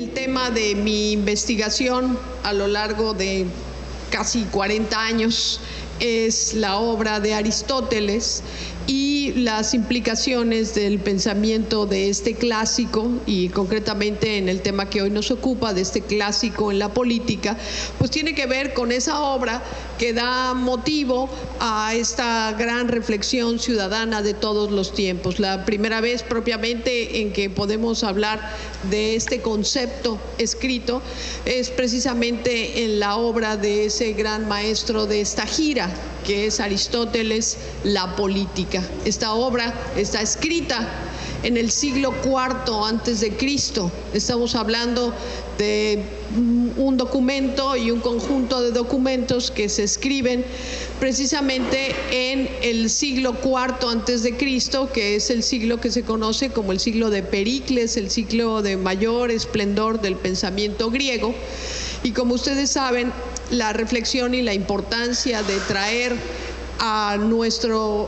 El tema de mi investigación a lo largo de casi 40 años es la obra de Aristóteles y las implicaciones del pensamiento de este clásico, y concretamente en el tema que hoy nos ocupa, de este clásico en la política, pues tiene que ver con esa obra que da motivo a esta gran reflexión ciudadana de todos los tiempos. La primera vez propiamente en que podemos hablar de este concepto escrito es precisamente en la obra de ese gran maestro de esta gira, que es Aristóteles, La Política. Esta obra está escrita en el siglo IV antes de Cristo. Estamos hablando de un documento y un conjunto de documentos que se escriben precisamente en el siglo IV antes de Cristo, que es el siglo que se conoce como el siglo de Pericles, el siglo de mayor esplendor del pensamiento griego. Y como ustedes saben, la reflexión y la importancia de traer a nuestra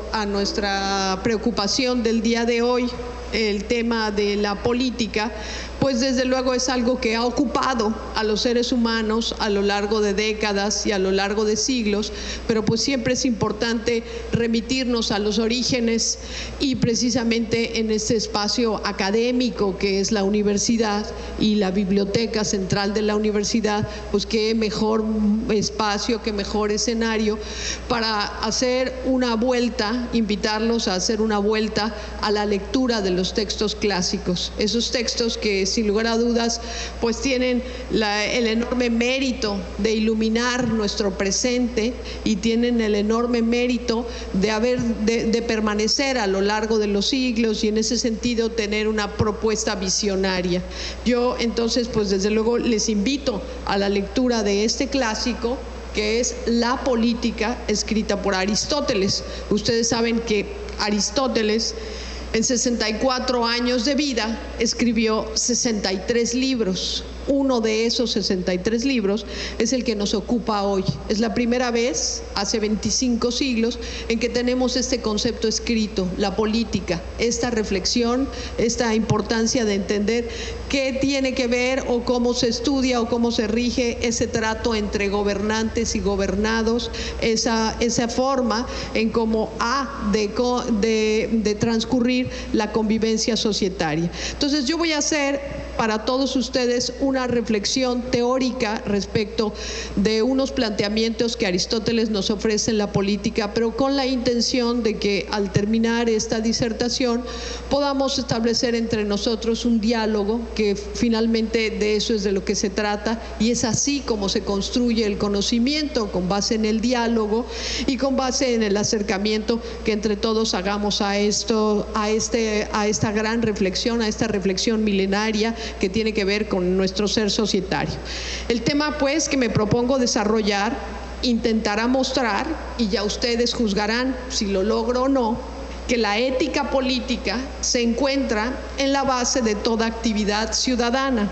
preocupación del día de hoy el tema de la política, pues desde luego es algo que ha ocupado a los seres humanos a lo largo de décadas y a lo largo de siglos, pero pues siempre es importante remitirnos a los orígenes, y precisamente en este espacio académico que es la universidad y la biblioteca central de la universidad, pues qué mejor espacio, qué mejor escenario para hacer una vuelta, invitarlos a hacer una vuelta a la lectura de los textos clásicos, esos textos que sin lugar a dudas pues tienen el enorme mérito de iluminar nuestro presente y tienen el enorme mérito de permanecer a lo largo de los siglos, y en ese sentido tener una propuesta visionaria. Yo entonces pues desde luego les invito a la lectura de este clásico, que es La Política, escrita por Aristóteles. Ustedes saben que Aristóteles, en 64 años de vida, escribió 63 libros. Uno de esos 63 libros es el que nos ocupa hoy. Es la primera vez, hace 25 siglos, en que tenemos este concepto escrito, la política, esta reflexión, esta importancia de entender qué tiene que ver o cómo se estudia o cómo se rige ese trato entre gobernantes y gobernados, esa forma en cómo ha de transcurrir la convivencia societaria. Entonces yo voy a hacer para todos ustedes una reflexión teórica respecto de unos planteamientos que Aristóteles nos ofrece en la política, pero con la intención de que al terminar esta disertación podamos establecer entre nosotros un diálogo, que finalmente de eso es de lo que se trata, y es así como se construye el conocimiento, con base en el diálogo y con base en el acercamiento que entre todos hagamos a esta gran reflexión, a esta reflexión milenaria que tiene que ver con nuestro ser societario. El tema pues que me propongo desarrollar intentará mostrar, y ya ustedes juzgarán si lo logro o no, que la ética política se encuentra en la base de toda actividad ciudadana,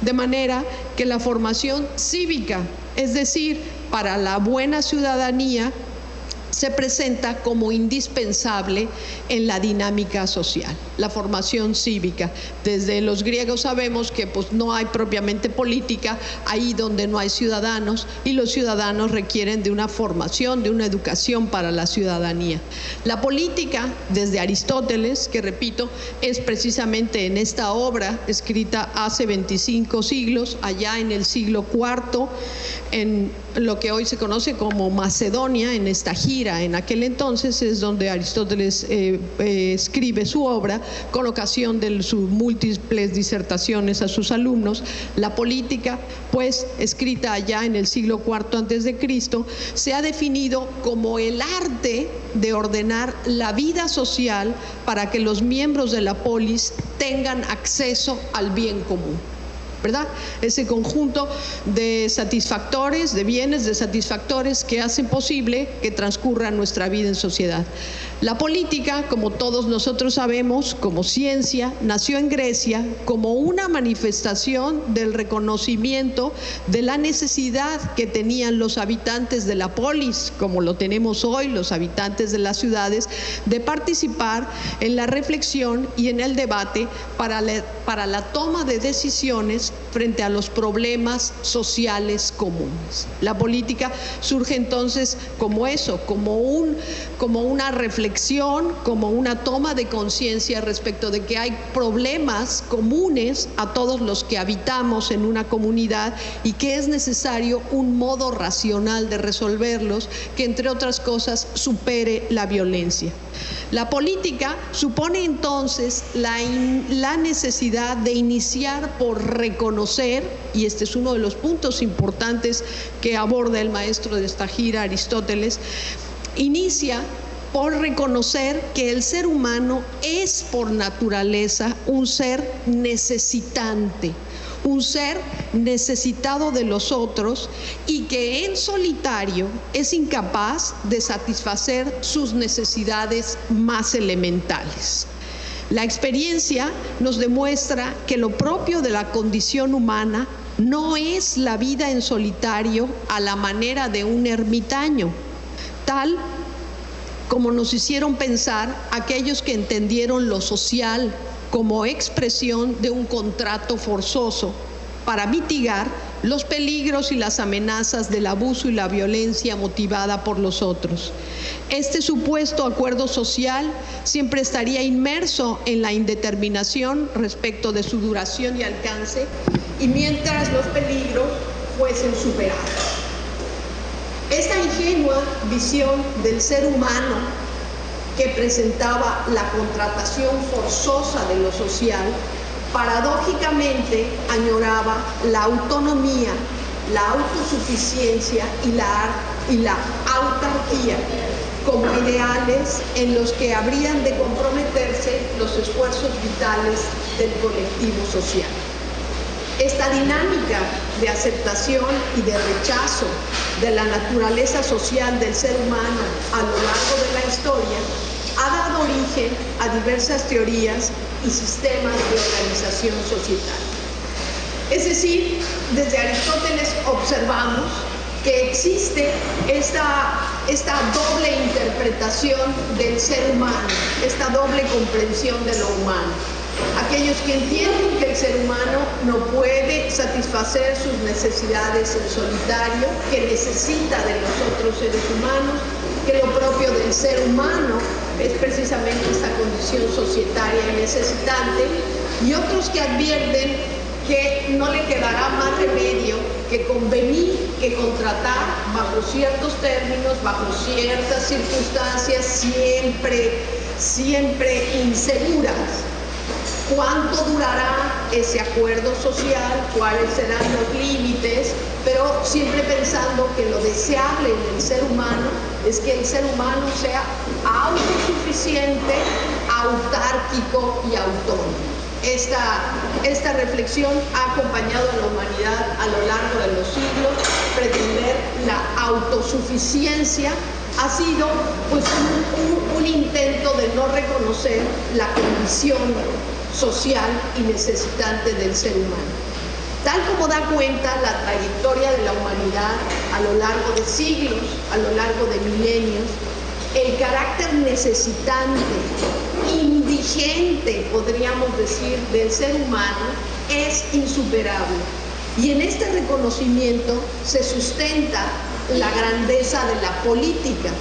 de manera que la formación cívica, es decir, para la buena ciudadanía, se presenta como indispensable en la dinámica social. La formación cívica. Desde los griegos sabemos que pues no hay propiamente política ahí donde no hay ciudadanos, y los ciudadanos requieren de una formación, de una educación para la ciudadanía. La política, desde Aristóteles, que repito, es precisamente en esta obra escrita hace 25 siglos, allá en el siglo IV, en lo que hoy se conoce como Macedonia, en esta gira. En aquel entonces es donde Aristóteles escribe su obra con ocasión de sus múltiples disertaciones a sus alumnos. La política, pues escrita allá en el siglo IV antes de Cristo, se ha definido como el arte de ordenar la vida social para que los miembros de la polis tengan acceso al bien común, ¿verdad? Ese conjunto de satisfactores, de bienes, de satisfactores que hacen posible que transcurra nuestra vida en sociedad. La política, como todos nosotros sabemos, como ciencia, nació en Grecia como una manifestación del reconocimiento de la necesidad que tenían los habitantes de la polis, como lo tenemos hoy, los habitantes de las ciudades, de participar en la reflexión y en el debate para la toma de decisiones frente a los problemas sociales comunes. La política surge entonces como eso, como una reflexión, como una toma de conciencia respecto de que hay problemas comunes a todos los que habitamos en una comunidad y que es necesario un modo racional de resolverlos que, entre otras cosas, supere la violencia. La política supone entonces la necesidad de iniciar por reconocer, y este es uno de los puntos importantes que aborda el maestro de esta gira, Aristóteles, inicia por reconocer que el ser humano es por naturaleza un ser necesitante, un ser necesitado de los otros y que en solitario es incapaz de satisfacer sus necesidades más elementales. La experiencia nos demuestra que lo propio de la condición humana no es la vida en solitario a la manera de un ermitaño, tal como nos hicieron pensar aquellos que entendieron lo social como expresión de un contrato forzoso para mitigar los peligros y las amenazas del abuso y la violencia motivada por los otros. Este supuesto acuerdo social siempre estaría inmerso en la indeterminación respecto de su duración y alcance, y mientras los peligros fuesen superados. Esta ingenua visión del ser humano que presentaba la contratación forzosa de lo social, paradójicamente añoraba la autonomía, la autosuficiencia y la autarquía como ideales en los que habrían de comprometerse los esfuerzos vitales del colectivo social. Esta dinámica de aceptación y de rechazo de la naturaleza social del ser humano a lo largo de la historia ha dado origen a diversas teorías y sistemas de organización societaria. Es decir, desde Aristóteles observamos que existe esta doble interpretación del ser humano, esta doble comprensión de lo humano. Aquellos que entienden que el ser humano no puede satisfacer sus necesidades en solitario, que necesita de los otros seres humanos, que lo propio del ser humano es precisamente esta condición societaria y necesitante, y otros que advierten que no le quedará más remedio que convenir, que contratar bajo ciertos términos, bajo ciertas circunstancias siempre inseguras. ¿Cuánto durará ese acuerdo social? ¿Cuáles serán los límites? Pero siempre pensando que lo deseable en el ser humano es que el ser humano sea autosuficiente, autárquico y autónomo. Esta reflexión ha acompañado a la humanidad a lo largo de los siglos. Pretender la autosuficiencia ha sido pues un intento de no reconocer la condición social y necesitante del ser humano. Tal como da cuenta la trayectoria de la humanidad a lo largo de siglos, a lo largo de milenios, el carácter necesitante, indigente, podríamos decir, del ser humano es insuperable. Y en este reconocimiento se sustenta la grandeza de la política,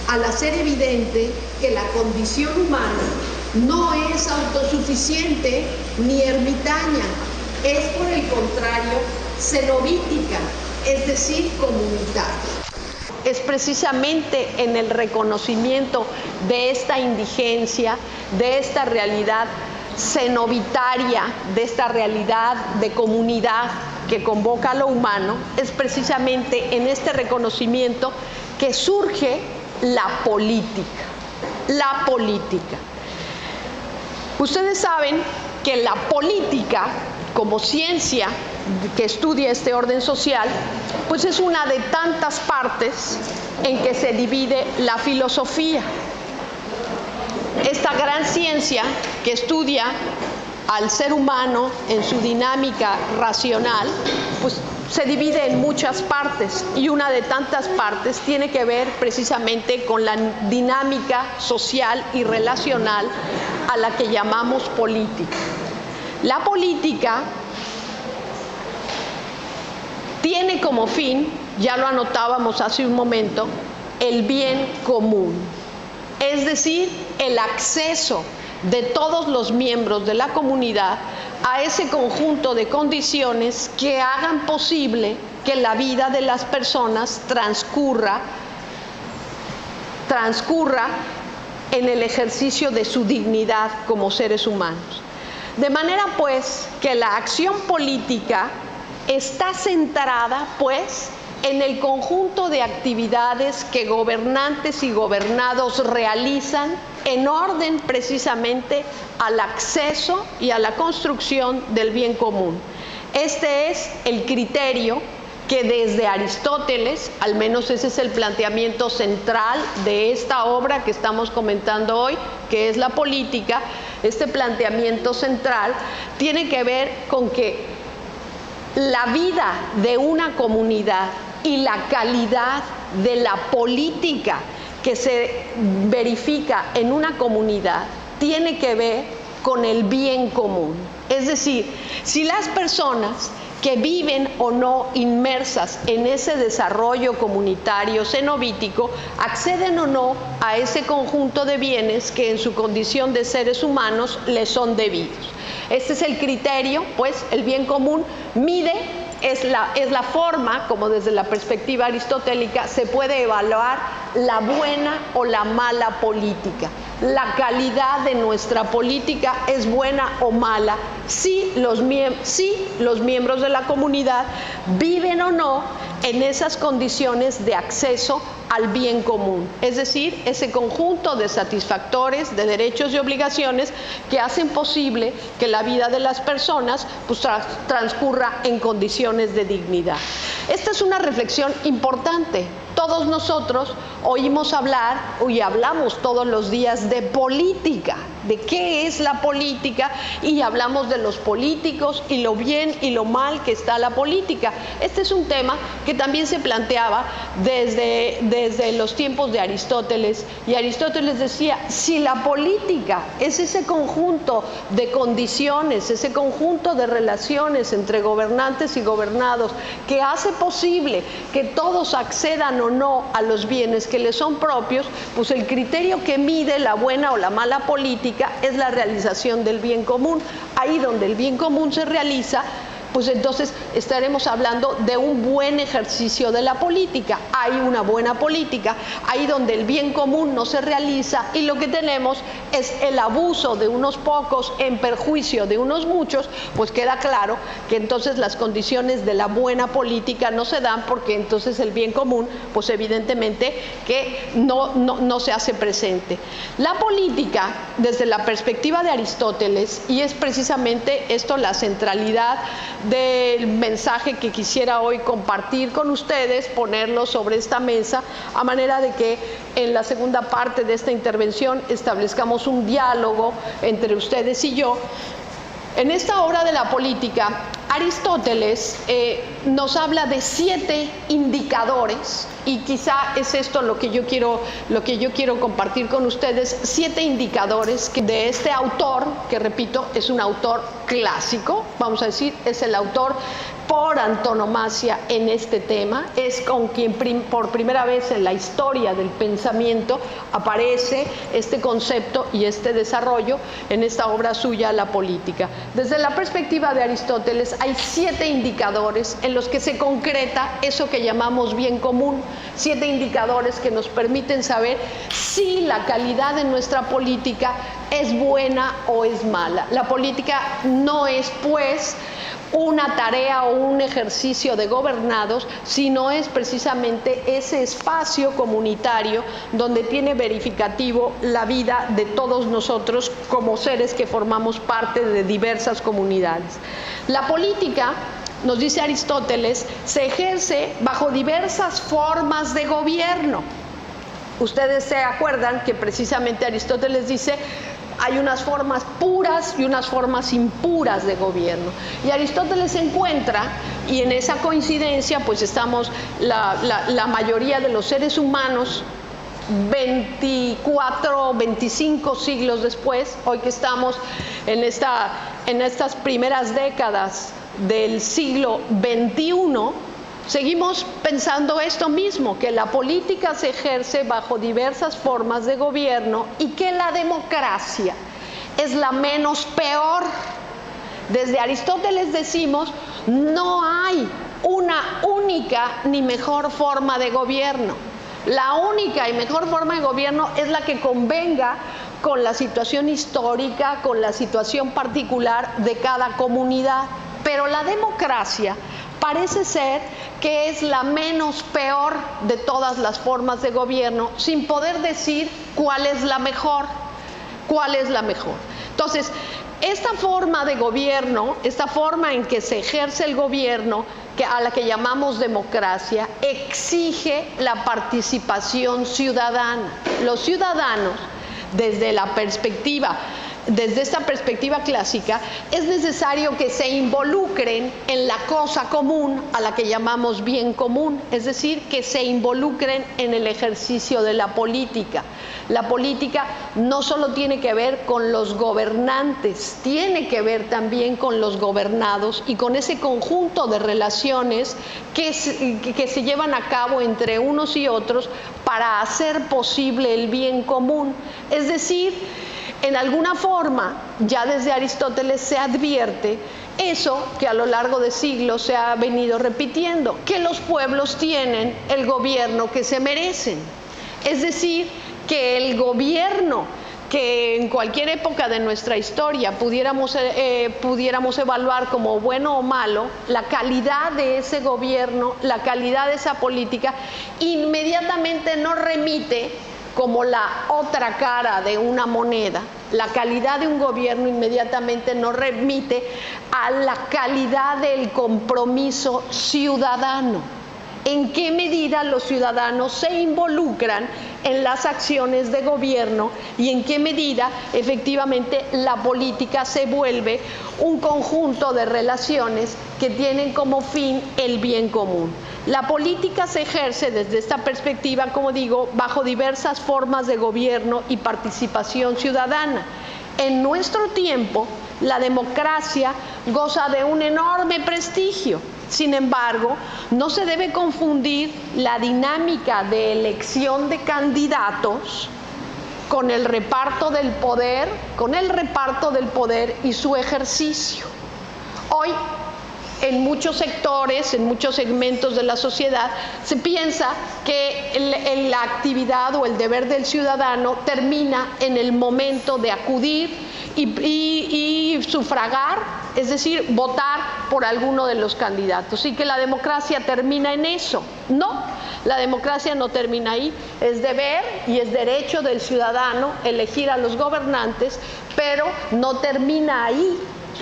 al hacer evidente que la condición humana no es autosuficiente ni ermitaña, es por el contrario cenobítica, es decir, comunitaria. Es precisamente en el reconocimiento de esta indigencia, de esta realidad cenobitaria, de esta realidad de comunidad que convoca a lo humano, es precisamente en este reconocimiento que surge la política. La política. Ustedes saben que la política, como ciencia que estudia este orden social, pues es una de tantas partes en que se divide la filosofía. esta gran ciencia que estudia al ser humano en su dinámica racional, pues se divide en muchas partes, y una de tantas partes tiene que ver precisamente con la dinámica social y relacional a la que llamamos política. La política tiene como fin, ya lo anotábamos hace un momento, el bien común, es decir, el acceso de todos los miembros de la comunidad a ese conjunto de condiciones que hagan posible que la vida de las personas transcurra en el ejercicio de su dignidad como seres humanos. De manera pues que la acción política está centrada pues en el conjunto de actividades que gobernantes y gobernados realizan en orden precisamente al acceso y a la construcción del bien común. Este es el criterio que desde Aristóteles, al menos ese es el planteamiento central de esta obra que estamos comentando hoy, que es la política. Este planteamiento central tiene que ver con que la vida de una comunidad y la calidad de la política que se verifica en una comunidad tiene que ver con el bien común. Es decir, si las personas que viven o no inmersas en ese desarrollo comunitario cenobítico acceden o no a ese conjunto de bienes que en su condición de seres humanos les son debidos. Este es el criterio, pues el bien común mide, es la forma como desde la perspectiva aristotélica se puede evaluar la buena o la mala política. La calidad de nuestra política es buena o mala si los miembros de la comunidad viven o no en esas condiciones de acceso al bien común, es decir, ese conjunto de satisfactores, de derechos y obligaciones que hacen posible que la vida de las personas pues, transcurra en condiciones de dignidad. Esta es una reflexión importante. Todos nosotros oímos hablar y hablamos todos los días de política, de qué es la política, y hablamos de los políticos y lo bien y lo mal que está la política. Este es un tema que también se planteaba desde los tiempos de Aristóteles, y Aristóteles decía, si la política es ese conjunto de condiciones, ese conjunto de relaciones entre gobernantes y gobernados que hace posible que todos accedan o no a los bienes que les son propios, pues el criterio que mide la buena o la mala política es la realización del bien común. Ahí donde el bien común se realiza, pues entonces estaremos hablando de un buen ejercicio de la política. Hay una buena política. Ahí donde el bien común no se realiza y lo que tenemos es el abuso de unos pocos en perjuicio de unos muchos, pues queda claro que entonces las condiciones de la buena política no se dan, porque entonces el bien común, pues evidentemente que no se hace presente. La política, desde la perspectiva de Aristóteles, y es precisamente esto la centralidad del mensaje que quisiera hoy compartir con ustedes, ponerlo sobre esta mesa, a manera de que en la segunda parte de esta intervención establezcamos un diálogo entre ustedes y yo. En esta obra de la política, Aristóteles nos habla de 7 indicadores, y quizá es esto lo que yo quiero compartir con ustedes, 7 indicadores que de este autor, que repito, es un autor clásico, vamos a decir, es el autor por antonomasia en este tema, es con quien por primera vez en la historia del pensamiento aparece este concepto y este desarrollo en esta obra suya, La política. Desde la perspectiva de Aristóteles hay 7 indicadores en los que se concreta eso que llamamos bien común, 7 indicadores que nos permiten saber si la calidad de nuestra política es buena o es mala. La política no es, pues, una tarea o un ejercicio de gobernados, sino es precisamente ese espacio comunitario donde tiene verificativo la vida de todos nosotros como seres que formamos parte de diversas comunidades. La política, nos dice Aristóteles, se ejerce bajo diversas formas de gobierno. Ustedes se acuerdan que precisamente Aristóteles dice: hay unas formas puras y unas formas impuras de gobierno. Y Aristóteles encuentra, y en esa coincidencia pues estamos la mayoría de los seres humanos 24, 25 siglos después, hoy que estamos en estas primeras décadas del siglo XXI, seguimos pensando esto mismo, que la política se ejerce bajo diversas formas de gobierno y que la democracia es la menos peor. Desde Aristóteles decimos: no hay una única ni mejor forma de gobierno. La única y mejor forma de gobierno es la que convenga con la situación histórica, con la situación particular de cada comunidad. Pero la democracia parece ser que es la menos peor de todas las formas de gobierno, sin poder decir cuál es la mejor. ¿Cuál es la mejor? Entonces, esta forma de gobierno, esta forma en que se ejerce el gobierno, a la que llamamos democracia, exige la participación ciudadana. Los ciudadanos, desde esta perspectiva clásica, es necesario que se involucren en la cosa común, a la que llamamos bien común, es decir, que se involucren en el ejercicio de la política. La política no solo tiene que ver con los gobernantes, tiene que ver también con los gobernados y con ese conjunto de relaciones que se llevan a cabo entre unos y otros para hacer posible el bien común. Es decir, en alguna forma, ya desde Aristóteles se advierte eso que a lo largo de siglos se ha venido repitiendo, que los pueblos tienen el gobierno que se merecen. Es decir, que el gobierno que en cualquier época de nuestra historia pudiéramos evaluar como bueno o malo, la calidad de ese gobierno, la calidad de esa política, inmediatamente nos remite, como la otra cara de una moneda, la calidad de un gobierno inmediatamente nos remite a la calidad del compromiso ciudadano. ¿En qué medida los ciudadanos se involucran en las acciones de gobierno y en qué medida efectivamente la política se vuelve un conjunto de relaciones que tienen como fin el bien común? La política se ejerce desde esta perspectiva, como digo, bajo diversas formas de gobierno y participación ciudadana. En nuestro tiempo, la democracia goza de un enorme prestigio. Sin embargo, no se debe confundir la dinámica de elección de candidatos con el reparto del poder, y su ejercicio. Hoy, en muchos sectores, en muchos segmentos de la sociedad, se piensa que la actividad o el deber del ciudadano termina en el momento de acudir y sufragar, es decir, votar por alguno de los candidatos, y que la democracia termina en eso. No, la democracia no termina ahí. Es deber y es derecho del ciudadano elegir a los gobernantes, pero no termina ahí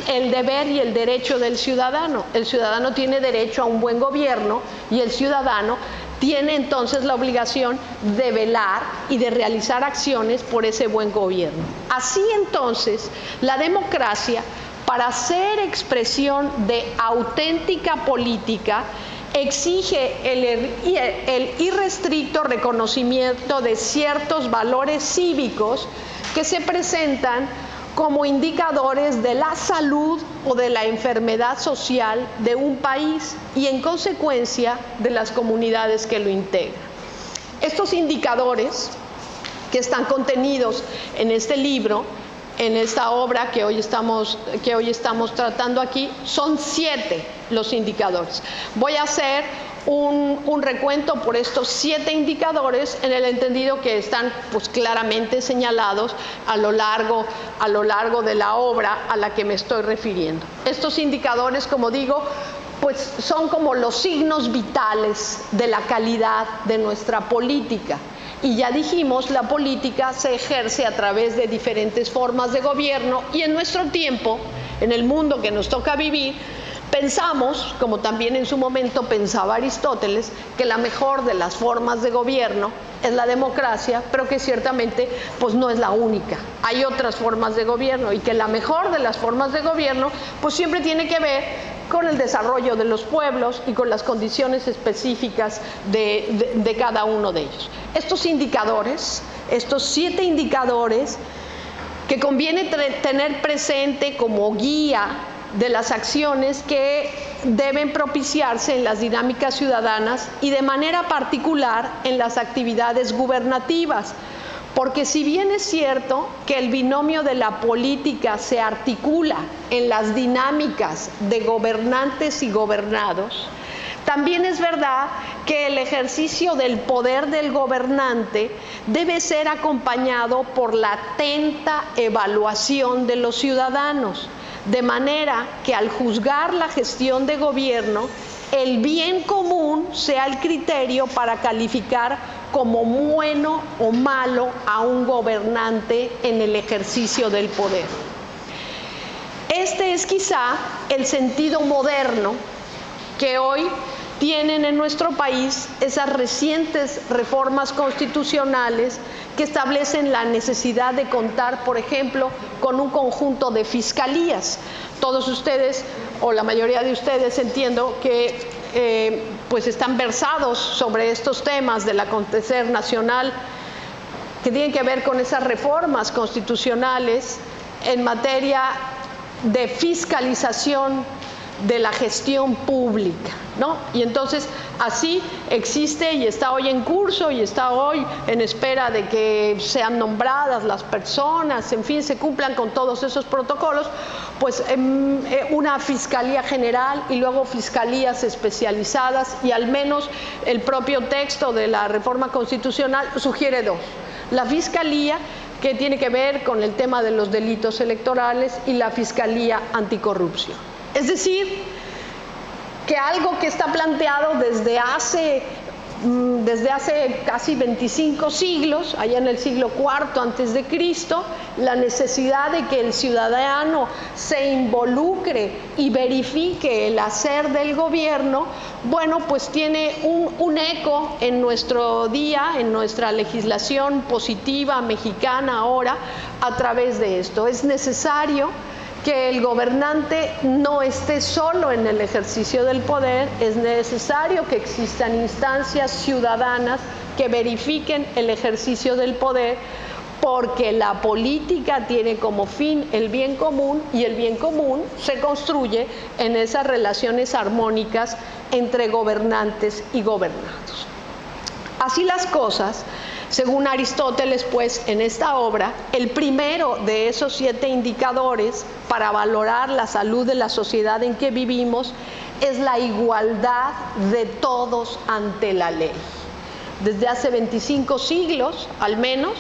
el deber y el derecho del ciudadano. El ciudadano tiene derecho a un buen gobierno y el ciudadano tiene entonces la obligación de velar y de realizar acciones por ese buen gobierno. Así entonces, la democracia, para ser expresión de auténtica política, exige el irrestricto reconocimiento de ciertos valores cívicos que se presentan como indicadores de la salud o de la enfermedad social de un país y, en consecuencia, de las comunidades que lo integran. Estos indicadores, que están contenidos en este libro, en esta obra que hoy estamos tratando aquí, son 7 los indicadores. Voy a hacer un recuento por estos 7 indicadores, en el entendido que están pues claramente señalados a lo largo de la obra a la que me estoy refiriendo. Estos indicadores, como digo, pues son como los signos vitales de la calidad de nuestra política. Y ya dijimos, la política se ejerce a través de diferentes formas de gobierno, y en nuestro tiempo, en el mundo que nos toca vivir, pensamos, como también en su momento pensaba Aristóteles, que la mejor de las formas de gobierno es la democracia, pero que ciertamente pues no es la única. Hay otras formas de gobierno y que la mejor de las formas de gobierno pues siempre tiene que ver con el desarrollo de los pueblos y con las condiciones específicas de cada uno de ellos. Estos indicadores, estos 7 indicadores que conviene tener presente como guía de las acciones que deben propiciarse en las dinámicas ciudadanas y de manera particular en las actividades gubernativas. Porque si bien es cierto que el binomio de la política se articula en las dinámicas de gobernantes y gobernados, también es verdad que el ejercicio del poder del gobernante debe ser acompañado por la atenta evaluación de los ciudadanos, de manera que al juzgar la gestión de gobierno, el bien común sea el criterio para calificar como bueno o malo a un gobernante en el ejercicio del poder. Este es quizá el sentido moderno que hoy tienen en nuestro país esas recientes reformas constitucionales que establecen la necesidad de contar, por ejemplo, con un conjunto de fiscalías. Todos ustedes, o la mayoría de ustedes, entiendo que pues están versados sobre estos temas del acontecer nacional que tienen que ver con esas reformas constitucionales en materia de fiscalización de la gestión pública, ¿no? Y entonces así existe y está hoy en curso y está hoy en espera de que sean nombradas las personas, en fin, se cumplan con todos esos protocolos, pues una Fiscalía General y luego fiscalías especializadas, y al menos el propio texto de la reforma constitucional sugiere 2. La Fiscalía que tiene que ver con el tema de los delitos electorales y la Fiscalía Anticorrupción. Es decir, que algo que está planteado desde hace casi 25 siglos, allá en el siglo IV antes de Cristo, la necesidad de que el ciudadano se involucre y verifique el hacer del gobierno, bueno, pues tiene un eco en nuestro día, en nuestra legislación positiva mexicana ahora, a través de esto. Es necesario que el gobernante no esté solo en el ejercicio del poder, es necesario que existan instancias ciudadanas que verifiquen el ejercicio del poder, porque la política tiene como fin el bien común y el bien común se construye en esas relaciones armónicas entre gobernantes y gobernados. Así las cosas, según Aristóteles, pues, en esta obra, el primero de esos 7 indicadores para valorar la salud de la sociedad en que vivimos es la igualdad de todos ante la ley. Desde hace 25 siglos, al menos,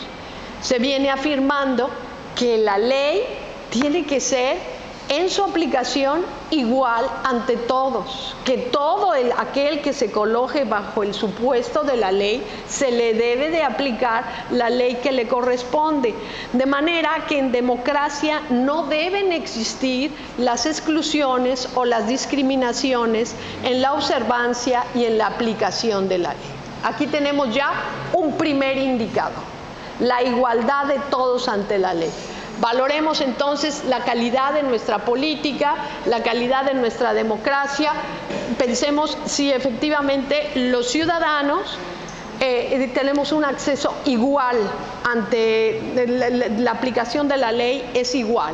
se viene afirmando que la ley tiene que ser, en su aplicación, igual ante todos, que todo aquel que se coloque bajo el supuesto de la ley se le debe de aplicar la ley que le corresponde, de manera que en democracia no deben existir las exclusiones o las discriminaciones en la observancia y en la aplicación de la ley. Aquí tenemos ya un primer indicador, la igualdad de todos ante la ley. Valoremos entonces la calidad de nuestra política, la calidad de nuestra democracia. Pensemos si efectivamente los ciudadanos tenemos un acceso igual ante la aplicación de la ley, es igual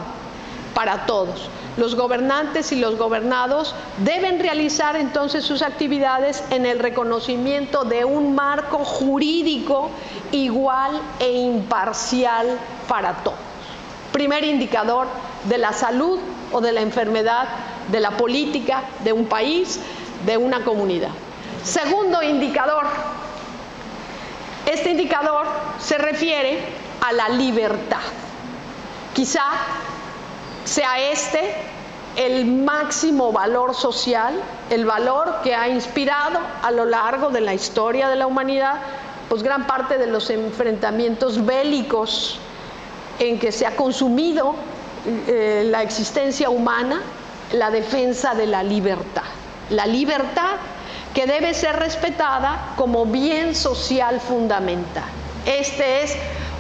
para todos. Los gobernantes y los gobernados deben realizar entonces sus actividades en el reconocimiento de un marco jurídico igual e imparcial para todos. Primer indicador de la salud o de la enfermedad, de la política, de un país, de una comunidad. Segundo indicador. Este indicador se refiere a la libertad. Quizá sea este el máximo valor social, el valor que ha inspirado a lo largo de la historia de la humanidad, pues gran parte de los enfrentamientos bélicos en que se ha consumido la existencia humana, la defensa de la libertad. La libertad que debe ser respetada como bien social fundamental. Este es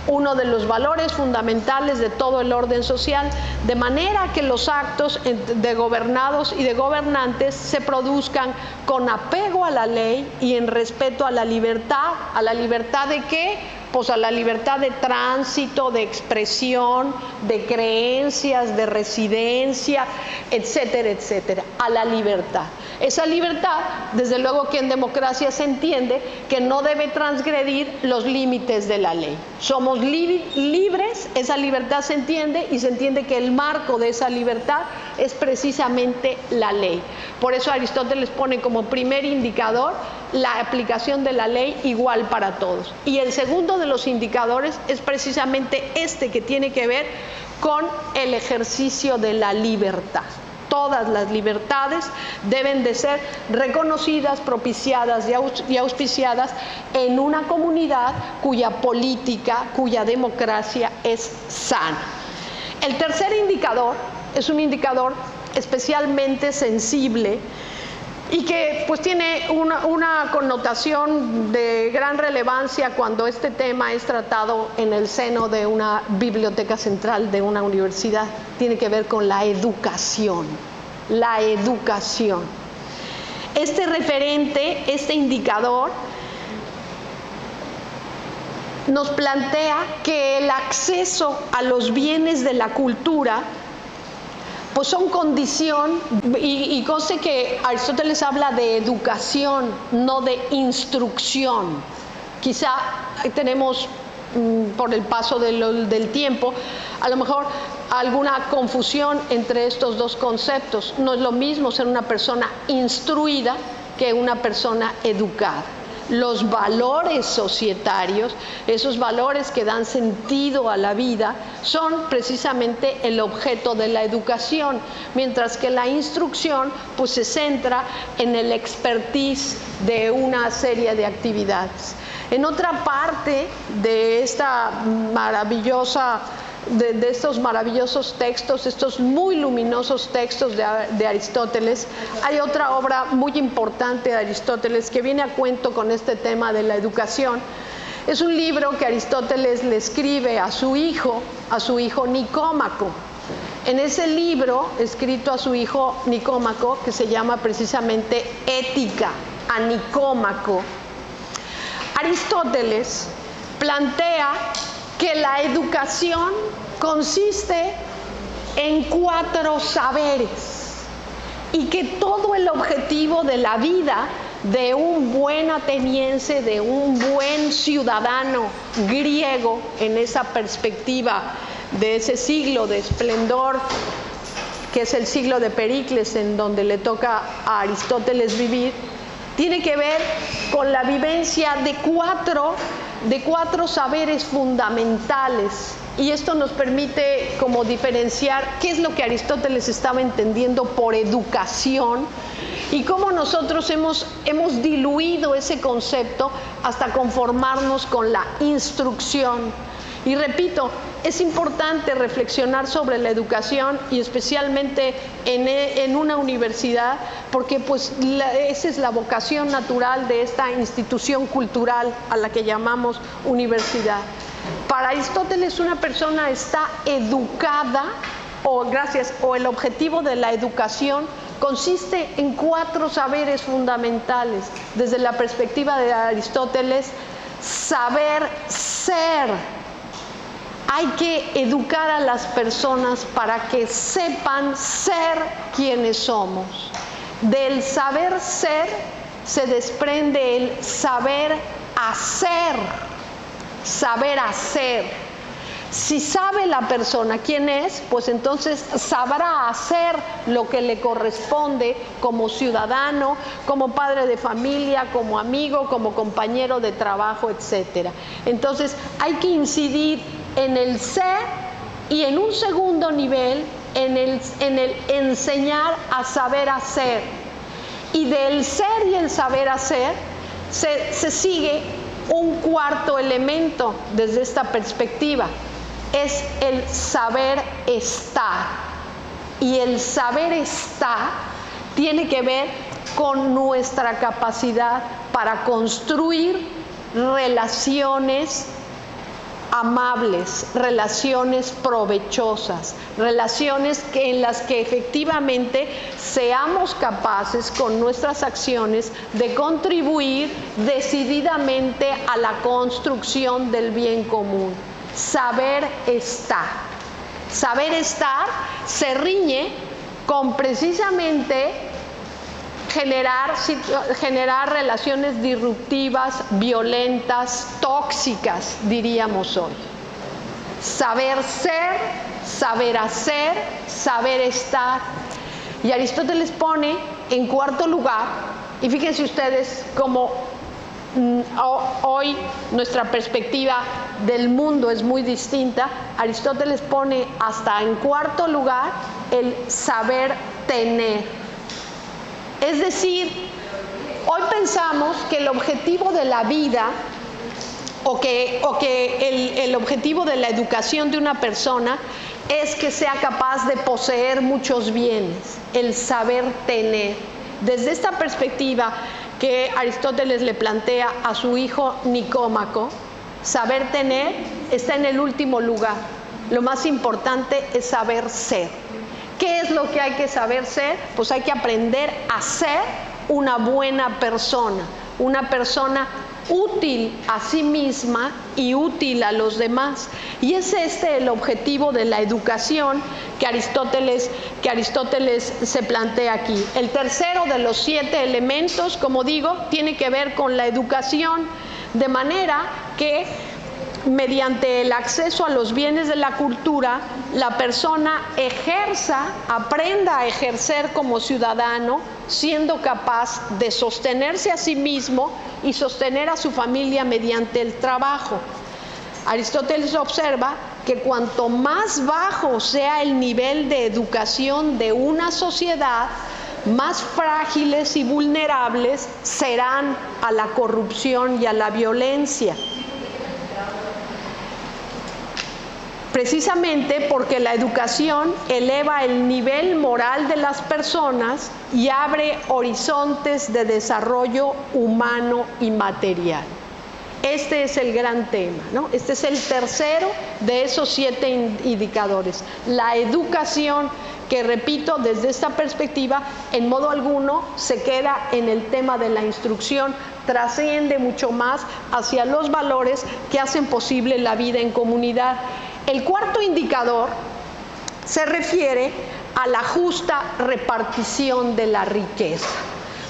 uno de los valores fundamentales de todo el orden social, de manera que los actos de gobernados y de gobernantes se produzcan con apego a la ley y en respeto a la libertad. ¿A la libertad de qué? Pues a la libertad de tránsito, de expresión, de creencias, de residencia, etcétera, etcétera. A la libertad. Esa libertad, desde luego que en democracia se entiende que no debe transgredir los límites de la ley. Somos libres, esa libertad se entiende, y se entiende que el marco de esa libertad es precisamente la ley. Por eso Aristóteles pone como primer indicador la aplicación de la ley igual para todos. Y el segundo de los indicadores es precisamente este, que tiene que ver con el ejercicio de la libertad. Todas las libertades deben de ser reconocidas, propiciadas y auspiciadas en una comunidad cuya política, cuya democracia es sana. El tercer indicador es un indicador especialmente sensible y que pues tiene una connotación de gran relevancia cuando este tema es tratado en el seno de una biblioteca central de una universidad. Tiene que ver con la educación. La educación. Este referente, este indicador, nos plantea que el acceso a los bienes de la cultura pues son condición, y conste que Aristóteles habla de educación, no de instrucción. Quizá tenemos, por el paso del tiempo, a lo mejor alguna confusión entre estos dos conceptos. No es lo mismo ser una persona instruida que una persona educada. Los valores societarios, esos valores que dan sentido a la vida, son precisamente el objeto de la educación, mientras que la instrucción pues se centra en el expertise de una serie de actividades. En otra parte de esta maravillosa de estos maravillosos textos, estos muy luminosos textos de Aristóteles, hay otra obra muy importante de Aristóteles que viene a cuento con este tema de la educación. Es un libro que Aristóteles le escribe a su hijo Nicómaco. En ese libro, escrito a su hijo Nicómaco, que se llama precisamente Ética, a Nicómaco, Aristóteles plantea que la educación consiste en 4 saberes y que todo el objetivo de la vida de un buen ateniense, de un buen ciudadano griego, en esa perspectiva de ese siglo de esplendor que es el siglo de Pericles, en donde le toca a Aristóteles vivir, tiene que ver con la vivencia de cuatro saberes fundamentales. Y esto nos permite como diferenciar qué es lo que Aristóteles estaba entendiendo por educación y cómo nosotros hemos diluido ese concepto hasta conformarnos con la instrucción. Y repito, es importante reflexionar sobre la educación y especialmente en una universidad, porque pues esa es la vocación natural de esta institución cultural a la que llamamos universidad. Para Aristóteles, una persona está educada, o el objetivo de la educación consiste en 4 saberes fundamentales. Desde la perspectiva de Aristóteles, saber ser. Hay que educar a las personas para que sepan ser quienes somos. Del saber ser se desprende el saber hacer. Saber hacer. Si sabe la persona quién es, pues entonces sabrá hacer lo que le corresponde como ciudadano, como padre de familia, como amigo, como compañero de trabajo, etc. Entonces hay que incidir en el ser y en un segundo nivel en el enseñar a saber hacer. Y del ser y el saber hacer se sigue un cuarto elemento desde esta perspectiva. Es el saber estar. Y el saber estar tiene que ver con nuestra capacidad para construir relaciones amables, relaciones provechosas, relaciones en las que efectivamente seamos capaces con nuestras acciones de contribuir decididamente a la construcción del bien común. Saber estar. Saber estar se riñe con precisamente generar relaciones disruptivas, violentas, tóxicas, diríamos hoy. Saber ser, saber hacer, saber estar. Y Aristóteles pone en cuarto lugar, y fíjense ustedes cómo hoy nuestra perspectiva del mundo es muy distinta. Aristóteles pone hasta en cuarto lugar el saber tener. Es decir, hoy pensamos que el objetivo de la vida o que el objetivo de la educación de una persona es que sea capaz de poseer muchos bienes, el saber tener. Desde esta perspectiva que Aristóteles le plantea a su hijo Nicómaco, saber tener está en el último lugar. Lo más importante es saber ser. ¿Qué es lo que hay que saber ser? Pues hay que aprender a ser una buena persona, una persona útil a sí misma y útil a los demás. Y es este el objetivo de la educación que Aristóteles se plantea aquí. El tercero de los 7 elementos, como digo, tiene que ver con la educación, de manera que mediante el acceso a los bienes de la cultura, la persona aprenda a ejercer como ciudadano, siendo capaz de sostenerse a sí mismo y sostener a su familia mediante el trabajo. Aristóteles observa que cuanto más bajo sea el nivel de educación de una sociedad, más frágiles y vulnerables serán a la corrupción y a la violencia. Precisamente porque la educación eleva el nivel moral de las personas y abre horizontes de desarrollo humano y material. Este es el gran tema, ¿no? Este es el tercero de esos 7 indicadores. La educación, que repito, desde esta perspectiva, en modo alguno se queda en el tema de la instrucción, trasciende mucho más hacia los valores que hacen posible la vida en comunidad. El cuarto indicador se refiere a la justa repartición de la riqueza.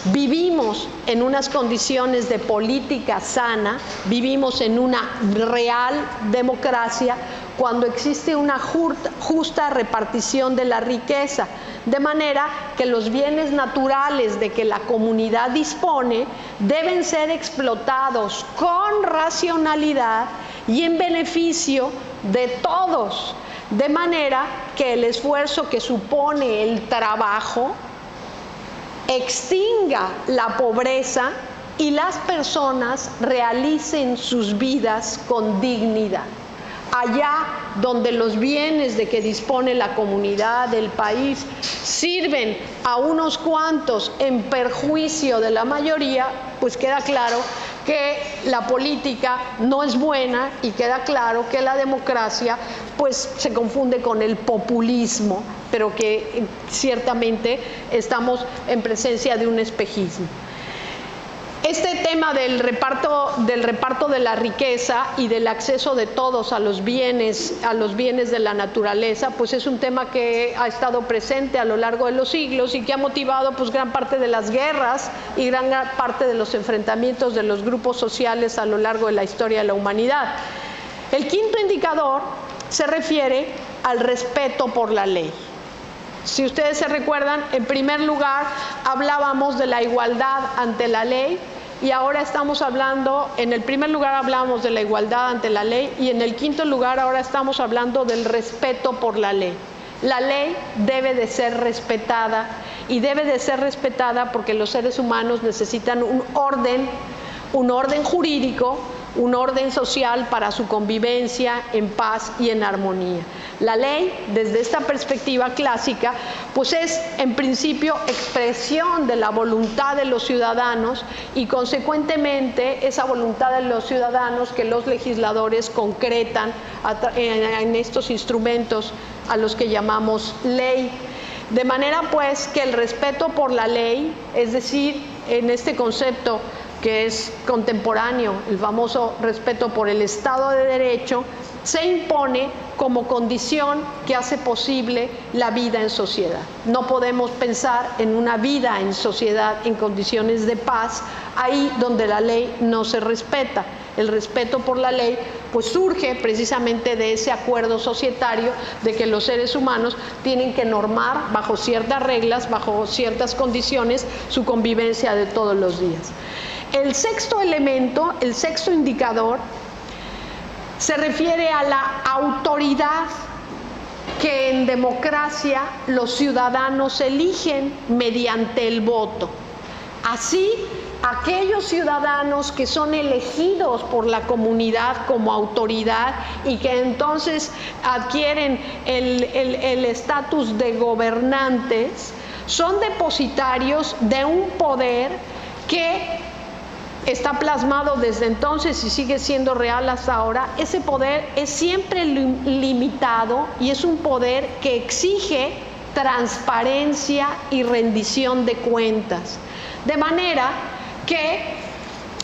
Vivimos en unas condiciones de política sana, vivimos en una real democracia cuando existe una justa repartición de la riqueza, de manera que los bienes naturales de que la comunidad dispone deben ser explotados con racionalidad y en beneficio de todos, de manera que el esfuerzo que supone el trabajo extinga la pobreza y las personas realicen sus vidas con dignidad. Allá donde los bienes de que dispone la comunidad, del país, sirven a unos cuantos en perjuicio de la mayoría, pues queda claro que la política no es buena y queda claro que la democracia pues se confunde con el populismo, pero que ciertamente estamos en presencia de un espejismo. Este tema del reparto de la riqueza y del acceso de todos a los bienes de la naturaleza, pues es un tema que ha estado presente a lo largo de los siglos y que ha motivado pues gran parte de las guerras y gran parte de los enfrentamientos de los grupos sociales a lo largo de la historia de la humanidad. El quinto indicador se refiere al respeto por la ley. Si ustedes se recuerdan, en primer lugar hablábamos de la igualdad ante la ley y ahora estamos hablando, en el primer lugar hablamos de la igualdad ante la ley y en el quinto lugar ahora estamos hablando del respeto por la ley. La ley debe de ser respetada y debe de ser respetada porque los seres humanos necesitan un orden jurídico, un orden social para su convivencia en paz y en armonía. La ley, desde esta perspectiva clásica, pues es en principio expresión de la voluntad de los ciudadanos y consecuentemente esa voluntad de los ciudadanos que los legisladores concretan en estos instrumentos a los que llamamos ley. De manera pues que el respeto por la ley, es decir, en este concepto que es contemporáneo, el famoso respeto por el Estado de Derecho, se impone como condición que hace posible la vida en sociedad. No podemos pensar en una vida en sociedad en condiciones de paz, ahí donde la ley no se respeta. El respeto por la ley pues surge precisamente de ese acuerdo societario de que los seres humanos tienen que normar bajo ciertas reglas, bajo ciertas condiciones, su convivencia de todos los días. El sexto elemento, el sexto indicador, se refiere a la autoridad que en democracia los ciudadanos eligen mediante el voto. Así, aquellos ciudadanos que son elegidos por la comunidad como autoridad y que entonces adquieren el estatus de gobernantes, son depositarios de un poder que está plasmado desde entonces y sigue siendo real hasta ahora. Ese poder es siempre limitado y es un poder que exige transparencia y rendición de cuentas. De manera que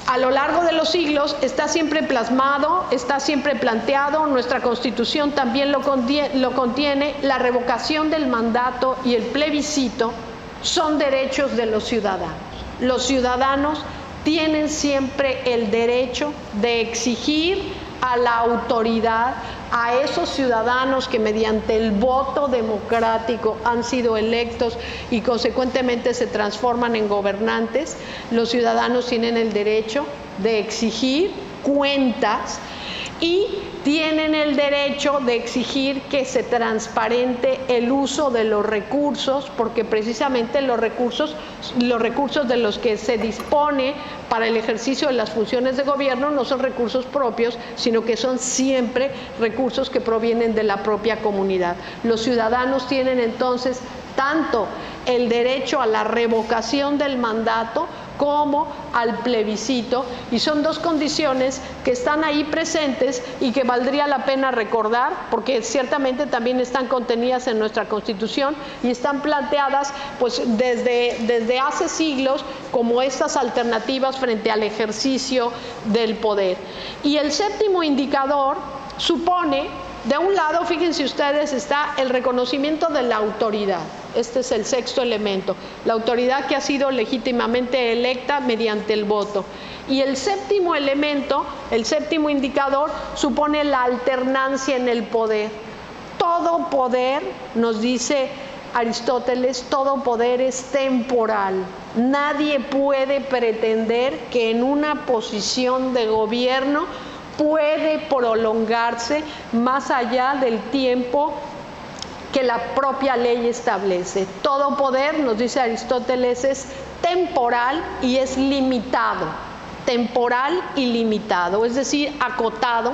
a lo largo de los siglos está siempre plasmado, está siempre planteado, nuestra Constitución también lo contiene, la revocación del mandato y el plebiscito son derechos de los ciudadanos. Los ciudadanos tienen siempre el derecho de exigir a la autoridad, a esos ciudadanos que mediante el voto democrático han sido electos y consecuentemente se transforman en gobernantes. Los ciudadanos tienen el derecho de exigir cuentas y tienen el derecho de exigir que se transparente el uso de los recursos, porque precisamente los recursos de los que se dispone para el ejercicio de las funciones de gobierno no son recursos propios, sino que son siempre recursos que provienen de la propia comunidad. Los ciudadanos tienen entonces tanto el derecho a la revocación del mandato como al plebiscito, y son dos condiciones que están ahí presentes y que valdría la pena recordar porque ciertamente también están contenidas en nuestra Constitución y están planteadas pues desde hace siglos como estas alternativas frente al ejercicio del poder. Y el séptimo indicador supone, de un lado, fíjense ustedes, está el reconocimiento de la autoridad. Este es el sexto elemento, la autoridad que ha sido legítimamente electa mediante el voto. Y el séptimo elemento, el séptimo indicador, supone la alternancia en el poder. Todo poder, nos dice Aristóteles, todo poder es temporal. Nadie puede pretender que en una posición de gobierno puede prolongarse más allá del tiempo que la propia ley establece. Todo poder, nos dice Aristóteles, es temporal y es limitado. Temporal y limitado, es decir, acotado,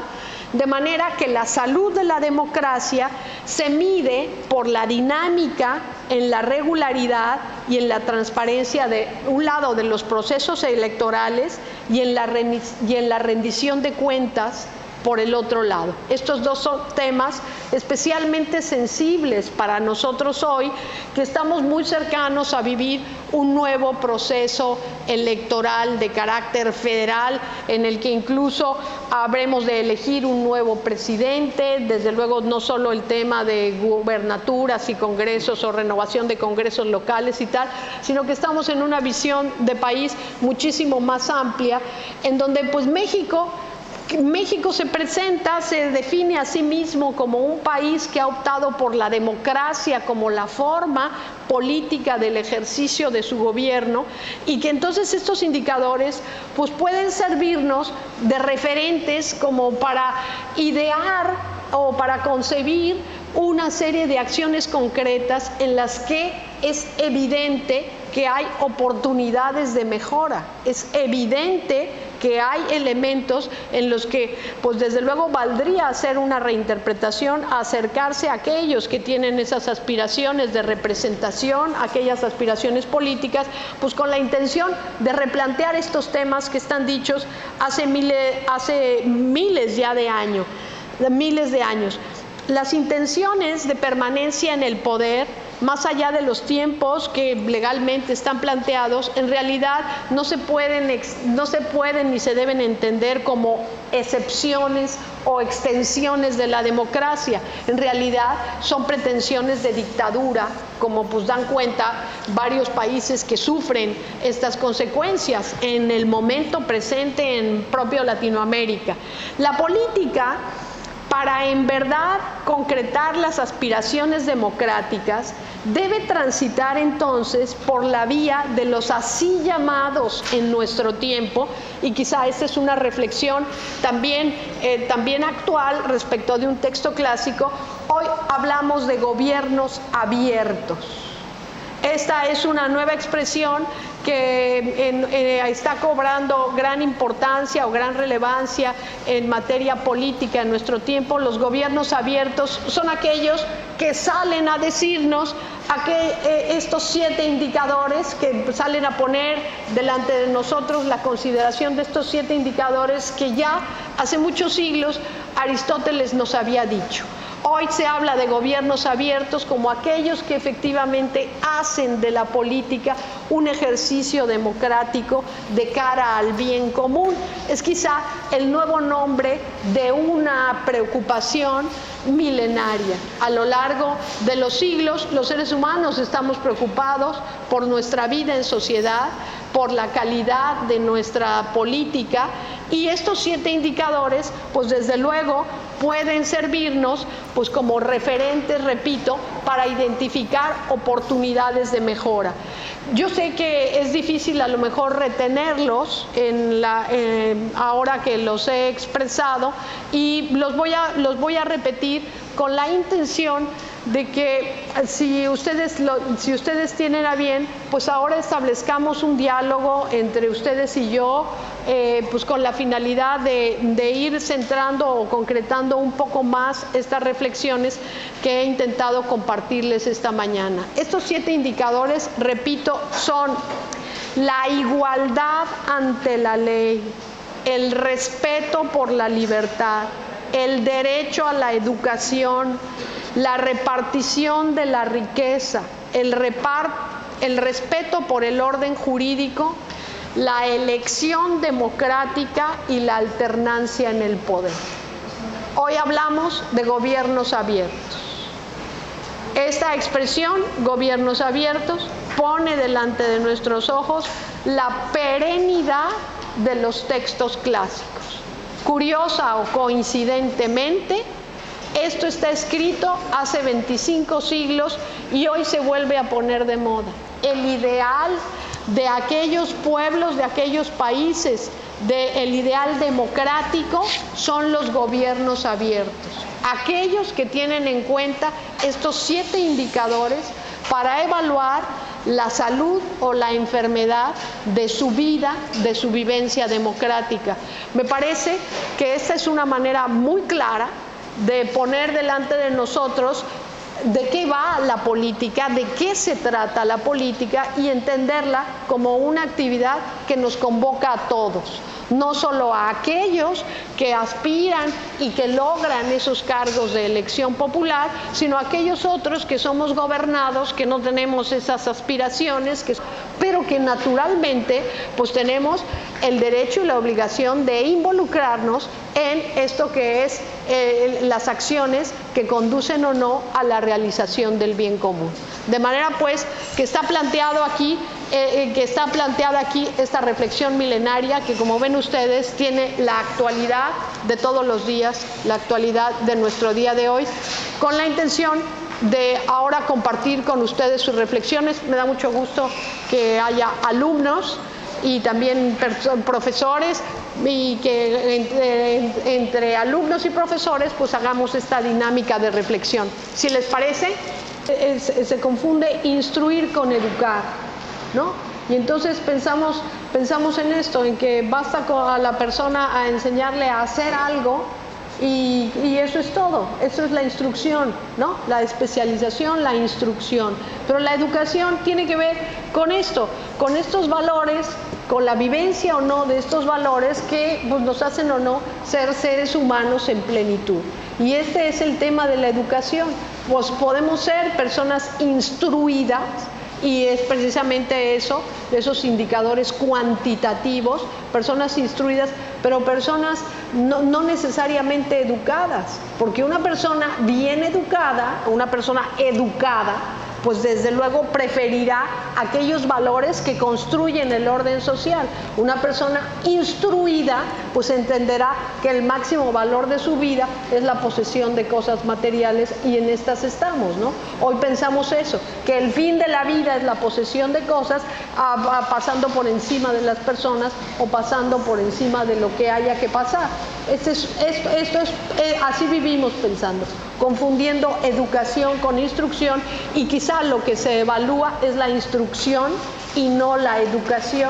de manera que la salud de la democracia se mide por la dinámica, en la regularidad y en la transparencia de un lado de los procesos electorales y en la rendición de cuentas por el otro lado. Estos dos son temas especialmente sensibles para nosotros hoy, que estamos muy cercanos a vivir un nuevo proceso electoral de carácter federal, en el que incluso habremos de elegir un nuevo presidente, desde luego no solo el tema de gubernaturas y congresos o renovación de congresos locales y tal, sino que estamos en una visión de país muchísimo más amplia, en donde pues México se presenta, se define a sí mismo como un país que ha optado por la democracia como la forma política del ejercicio de su gobierno, y que entonces estos indicadores pues pueden servirnos de referentes como para idear o para concebir una serie de acciones concretas en las que es evidente que hay oportunidades de mejora. Es evidente que hay elementos en los que, pues desde luego valdría hacer una reinterpretación, acercarse a aquellos que tienen esas aspiraciones de representación, aquellas aspiraciones políticas, pues con la intención de replantear estos temas que están dichos hace miles ya de años, Las intenciones de permanencia en el poder, más allá de los tiempos que legalmente están planteados, en realidad no se pueden ni se deben entender como excepciones o extensiones de la democracia. En realidad son pretensiones de dictadura, como pues dan cuenta varios países que sufren estas consecuencias en el momento presente en propio Latinoamérica. La política, para en verdad concretar las aspiraciones democráticas, debe transitar entonces por la vía de los así llamados en nuestro tiempo, y quizá esta es una reflexión también actual respecto de un texto clásico. Hoy hablamos de gobiernos abiertos. Esta es una nueva expresión que está cobrando gran importancia o gran relevancia en materia política en nuestro tiempo. Los gobiernos abiertos son aquellos que salen a decirnos estos 7 indicadores, que salen a poner delante de nosotros la consideración de estos 7 indicadores que ya hace muchos siglos Aristóteles nos había dicho. Hoy se habla de gobiernos abiertos como aquellos que efectivamente hacen de la política un ejercicio democrático de cara al bien común. Es quizá el nuevo nombre de una preocupación milenaria. A lo largo de los siglos, los seres humanos estamos preocupados por nuestra vida en sociedad, por la calidad de nuestra política, y estos 7 indicadores, pues desde luego, pueden servirnos pues como referentes, repito, para identificar oportunidades de mejora. Yo sé que es difícil a lo mejor retenerlos ahora que los he expresado, y los voy a repetir con la intención de que si ustedes tienen a bien, pues ahora establezcamos un diálogo entre ustedes y yo, pues con la finalidad de ir centrando o concretando un poco más estas reflexiones que he intentado compartirles esta mañana. Estos 7 indicadores, repito, son la igualdad ante la ley, el respeto por la libertad, el derecho a la educación, la repartición de la riqueza, el respeto por el orden jurídico, la elección democrática y la alternancia en el poder. Hoy hablamos de gobiernos abiertos. Esta expresión, gobiernos abiertos, pone delante de nuestros ojos la perenidad de los textos clásicos. Curiosa o coincidentemente, esto está escrito hace 25 siglos y hoy se vuelve a poner de moda. El ideal de aquellos pueblos, de aquellos países, el ideal democrático son los gobiernos abiertos. Aquellos que tienen en cuenta estos 7 indicadores para evaluar la salud o la enfermedad de su vida, de su vivencia democrática. Me parece que esta es una manera muy clara de poner delante de nosotros de qué va la política, de qué se trata la política, y entenderla como una actividad que nos convoca a todos, no solo a aquellos que aspiran y que logran esos cargos de elección popular, sino a aquellos otros que somos gobernados, que no tenemos esas aspiraciones, pero que naturalmente pues tenemos el derecho y la obligación de involucrarnos en esto que es las acciones que conducen o no a la realización del bien común. De manera pues que está planteada aquí esta reflexión milenaria que, como ven ustedes, tiene la actualidad de todos los días, la actualidad de nuestro día de hoy, con la intención de ahora compartir con ustedes sus reflexiones. Me da mucho gusto que haya alumnos y también profesores, y que entre alumnos y profesores pues hagamos esta dinámica de reflexión. Si les parece, se confunde instruir con educar, ¿no? Y entonces pensamos en esto, en que basta a la persona a enseñarle a hacer algo y eso es todo, eso es la instrucción, ¿no? La especialización, la instrucción. Pero la educación tiene que ver con esto, con estos valores, con la vivencia o no de estos valores que pues, nos hacen o no ser seres humanos en plenitud. Y este es el tema de la educación. Pues podemos ser personas instruidas, y es precisamente eso, esos indicadores cuantitativos, personas instruidas, pero personas no necesariamente educadas, porque una persona bien educada, una persona educada, pues desde luego preferirá aquellos valores que construyen el orden social. Una persona instruida pues entenderá que el máximo valor de su vida es la posesión de cosas materiales y en estas estamos, ¿no? Hoy pensamos eso, que el fin de la vida es la posesión de cosas, pasando por encima de las personas o pasando por encima de lo que haya que pasar. Así vivimos pensando, confundiendo educación con instrucción, y quizá lo que se evalúa es la instrucción y no la educación.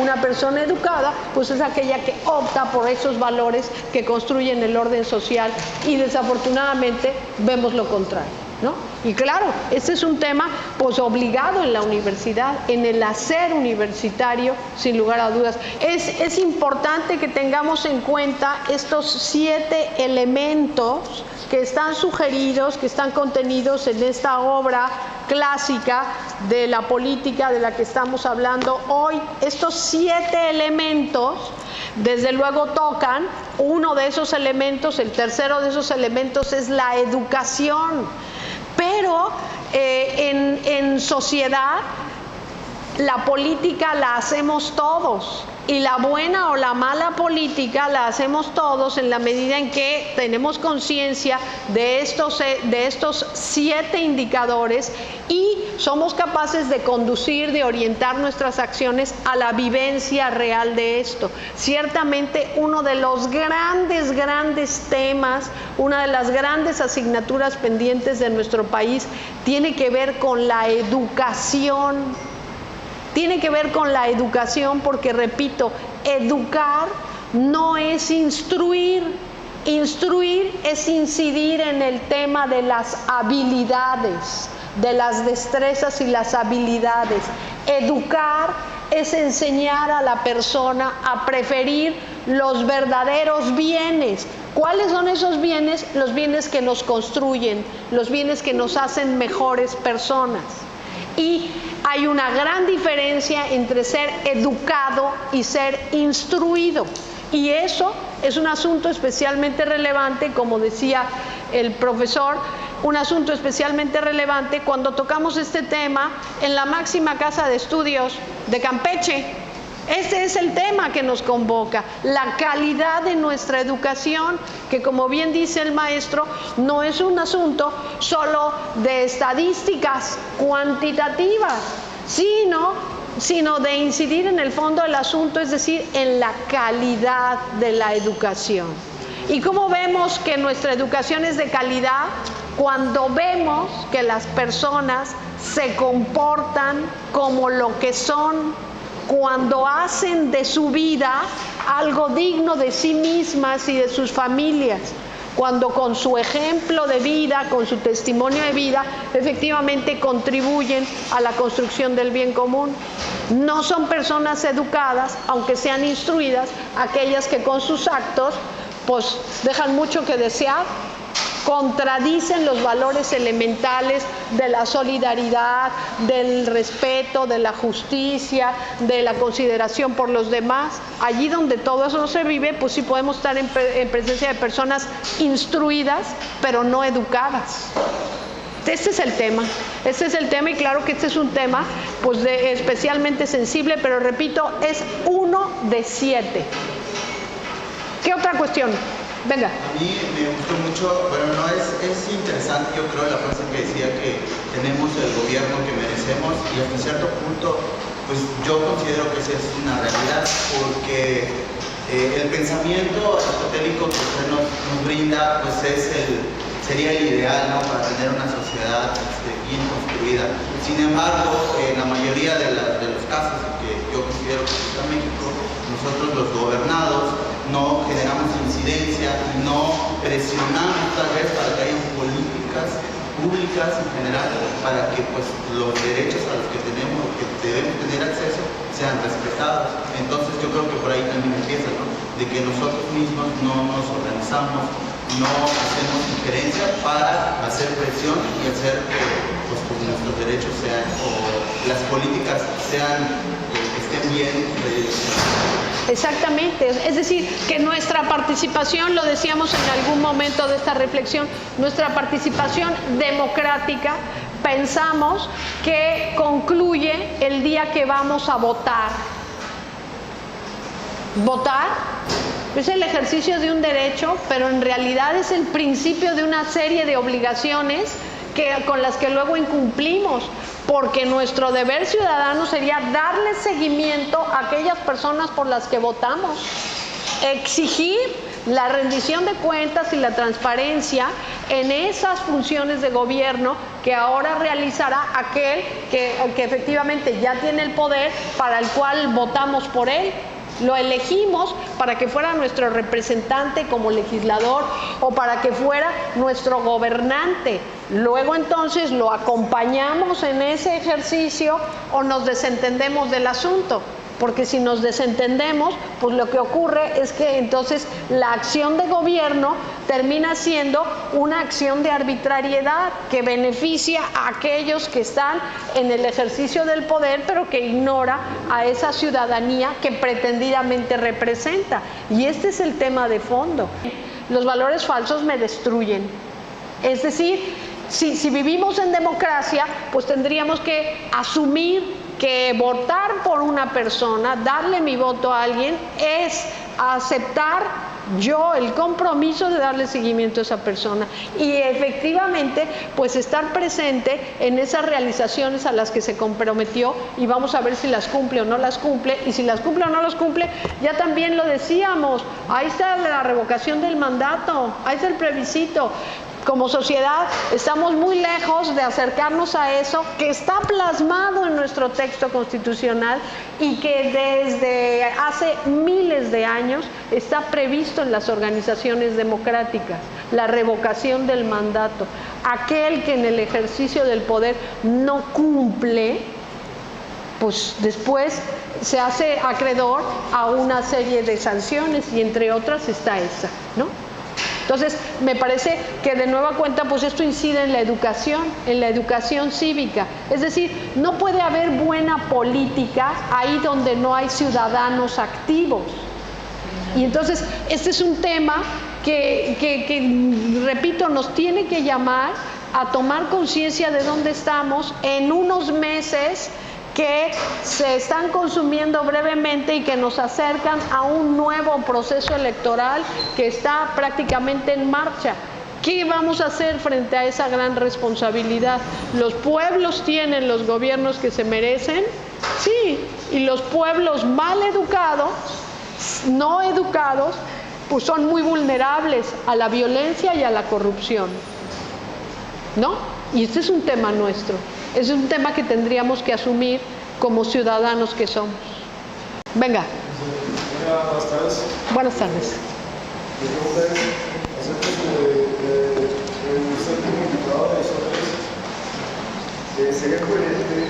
Una persona educada pues es aquella que opta por esos valores que construyen el orden social, y desafortunadamente vemos lo contrario, ¿no? Y claro, este es un tema pues obligado en la universidad, en el hacer universitario, sin lugar a dudas. Es importante que tengamos en cuenta estos 7 elementos que están sugeridos, que están contenidos en esta obra clásica de la política de la que estamos hablando hoy. Estos 7 elementos, desde luego, tocan uno de esos elementos, el tercero de esos elementos es la educación. Pero en sociedad la política la hacemos todos, y la buena o la mala política la hacemos todos en la medida en que tenemos conciencia de estos 7 indicadores y somos capaces de conducir, de orientar nuestras acciones a la vivencia real de esto. Ciertamente uno de los grandes temas, una de las grandes asignaturas pendientes de nuestro país tiene que ver con la educación. Tiene que ver con la educación porque, repito, educar no es instruir. Instruir es incidir en el tema de las habilidades, de las destrezas y las habilidades. Educar es enseñar a la persona a preferir los verdaderos bienes. ¿Cuáles son esos bienes? Los bienes que nos construyen, los bienes que nos hacen mejores personas. Y hay una gran diferencia entre ser educado y ser instruido. Y eso es un asunto especialmente relevante, como decía el profesor, un asunto especialmente relevante cuando tocamos este tema en la máxima casa de estudios de Campeche. Este es el tema que nos convoca, la calidad de nuestra educación, que como bien dice el maestro, no es un asunto solo de estadísticas cuantitativas, sino de incidir en el fondo del asunto, es decir, en la calidad de la educación. ¿Y cómo vemos que nuestra educación es de calidad? Cuando vemos que las personas se comportan como lo que son, cuando hacen de su vida algo digno de sí mismas y de sus familias, cuando con su ejemplo de vida, con su testimonio de vida, efectivamente contribuyen a la construcción del bien común. No son personas educadas, aunque sean instruidas, aquellas que con sus actos pues dejan mucho que desear, contradicen los valores elementales de la solidaridad, del respeto, de la justicia, de la consideración por los demás. Allí donde todo eso no se vive, pues sí podemos estar en presencia de personas instruidas, pero no educadas. Este es el tema, y claro que este es un tema pues especialmente sensible, pero repito, es 1 de 7. ¿Qué otra cuestión? Venga. A mí me gustó mucho, bueno, no es interesante, yo creo, la frase que decía que tenemos el gobierno que merecemos, y hasta cierto punto, pues yo considero que esa es una realidad, porque el pensamiento aristotélico que usted nos brinda, pues sería el ideal, ¿no?, para tener una sociedad bien construida. Sin embargo, la mayoría de los casos en que yo considero que está México, nosotros los gobernados no generamos incidencia, no presionamos tal vez para que haya políticas públicas en general para que pues los derechos a los que tenemos, que debemos tener acceso, sean respetados. Entonces yo creo que por ahí también empieza, ¿no? De que nosotros mismos no nos organizamos, no hacemos injerencia para hacer presión y hacer que pues, nuestros derechos sean, o las políticas sean, estén bien redireccionadas. Exactamente, es decir, que nuestra participación, lo decíamos en algún momento de esta reflexión, nuestra participación democrática, pensamos que concluye el día que vamos a votar. Votar es el ejercicio de un derecho, pero en realidad es el principio de una serie de obligaciones con las que luego incumplimos, porque nuestro deber ciudadano sería darle seguimiento a aquellas personas por las que votamos, exigir la rendición de cuentas y la transparencia en esas funciones de gobierno que ahora realizará aquel que efectivamente ya tiene el poder, para el cual votamos por él. Lo elegimos para que fuera nuestro representante como legislador o para que fuera nuestro gobernante. Luego entonces lo acompañamos en ese ejercicio o nos desentendemos del asunto. Porque si nos desentendemos, pues lo que ocurre es que entonces la acción de gobierno termina siendo una acción de arbitrariedad que beneficia a aquellos que están en el ejercicio del poder, pero que ignora a esa ciudadanía que pretendidamente representa. Y este es el tema de fondo. Los valores falsos me destruyen. Es decir, si vivimos en democracia, pues tendríamos que asumir que votar por una persona, darle mi voto a alguien, es aceptar yo el compromiso de darle seguimiento a esa persona y efectivamente pues estar presente en esas realizaciones a las que se comprometió, y vamos a ver si las cumple o no las cumple, y si las cumple o no las cumple, ya también lo decíamos, ahí está la revocación del mandato, ahí está el plebiscito. Como sociedad estamos muy lejos de acercarnos a eso que está plasmado en nuestro texto constitucional y que desde hace miles de años está previsto en las organizaciones democráticas, la revocación del mandato. Aquel que en el ejercicio del poder no cumple, pues después se hace acreedor a una serie de sanciones y entre otras está esa, ¿no? Entonces, me parece que de nueva cuenta, pues esto incide en la educación cívica. Es decir, no puede haber buena política ahí donde no hay ciudadanos activos. Y entonces, este es un tema que, repito, nos tiene que llamar a tomar conciencia de dónde estamos en unos meses que se están consumiendo brevemente y que nos acercan a un nuevo proceso electoral que está prácticamente en marcha. ¿Qué vamos a hacer frente a esa gran responsabilidad? ¿Los pueblos tienen los gobiernos que se merecen? Sí, y los pueblos mal educados, no educados, pues son muy vulnerables a la violencia y a la corrupción, ¿no? Y este es un tema nuestro. Es un tema que tendríamos que asumir como ciudadanos que somos. Venga. Buenas tardes. Buenas tardes. Mi pregunta es acerca de usted como diputado de Sotres, ¿sería coherente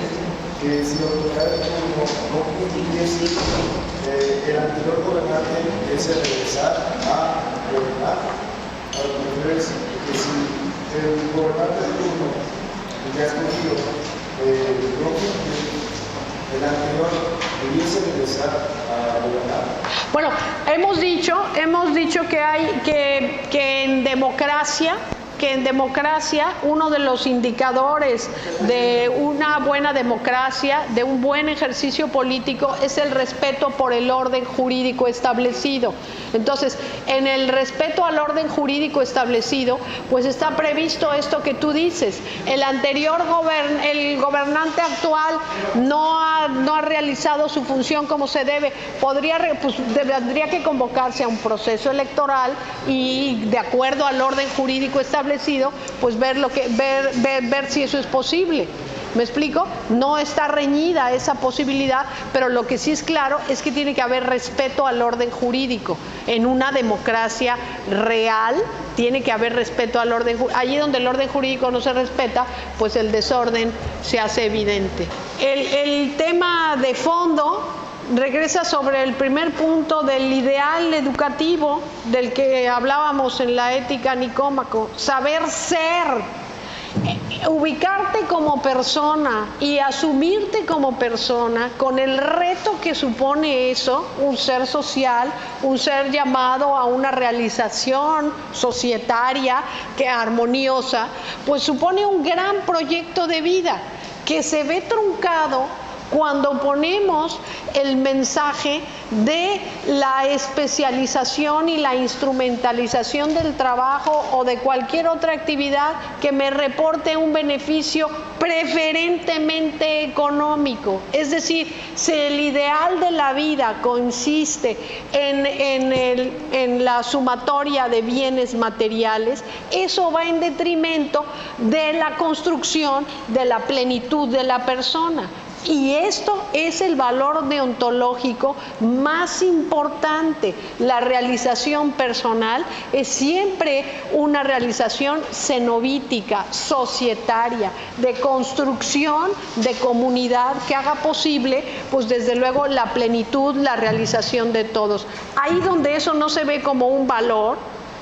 que si la autoridad no cumpliese el anterior gobernante pudiese regresar a gobernar? A lo que me refiero es que si el gobernante de turno ya escogido no cumple, el anterior debiese regresar a gobernar. Bueno, hemos dicho que en democracia uno de los indicadores de una buena democracia, de un buen ejercicio político, es el respeto por el orden jurídico establecido. Entonces, en el respeto al orden jurídico establecido, pues está previsto esto que tú dices. El anterior el gobernante actual no ha realizado su función como se debe. Tendría que convocarse a un proceso electoral y, de acuerdo al orden jurídico establecido, pues ver si eso es posible. ¿Me explico? No está reñida esa posibilidad, pero lo que sí es claro es que tiene que haber respeto al orden jurídico. En una democracia real tiene que haber respeto al orden jurídico. Allí donde el orden jurídico no se respeta, pues el desorden se hace evidente. El tema de fondo regresa sobre el primer punto del ideal educativo del que hablábamos en la ética Nicómaco, saber ser. Ubicarte como persona y asumirte como persona con el reto que supone eso, un ser social, un ser llamado a una realización societaria que armoniosa, pues supone un gran proyecto de vida que se ve truncado cuando ponemos el mensaje de la especialización y la instrumentalización del trabajo o de cualquier otra actividad que me reporte un beneficio preferentemente económico. Es decir, si el ideal de la vida consiste en la sumatoria de bienes materiales, eso va en detrimento de la construcción de la plenitud de la persona. Y esto es el valor deontológico más importante. La realización personal es siempre una realización cenobítica, societaria, de construcción de comunidad que haga posible, pues desde luego, la plenitud, la realización de todos. Ahí donde eso no se ve como un valor,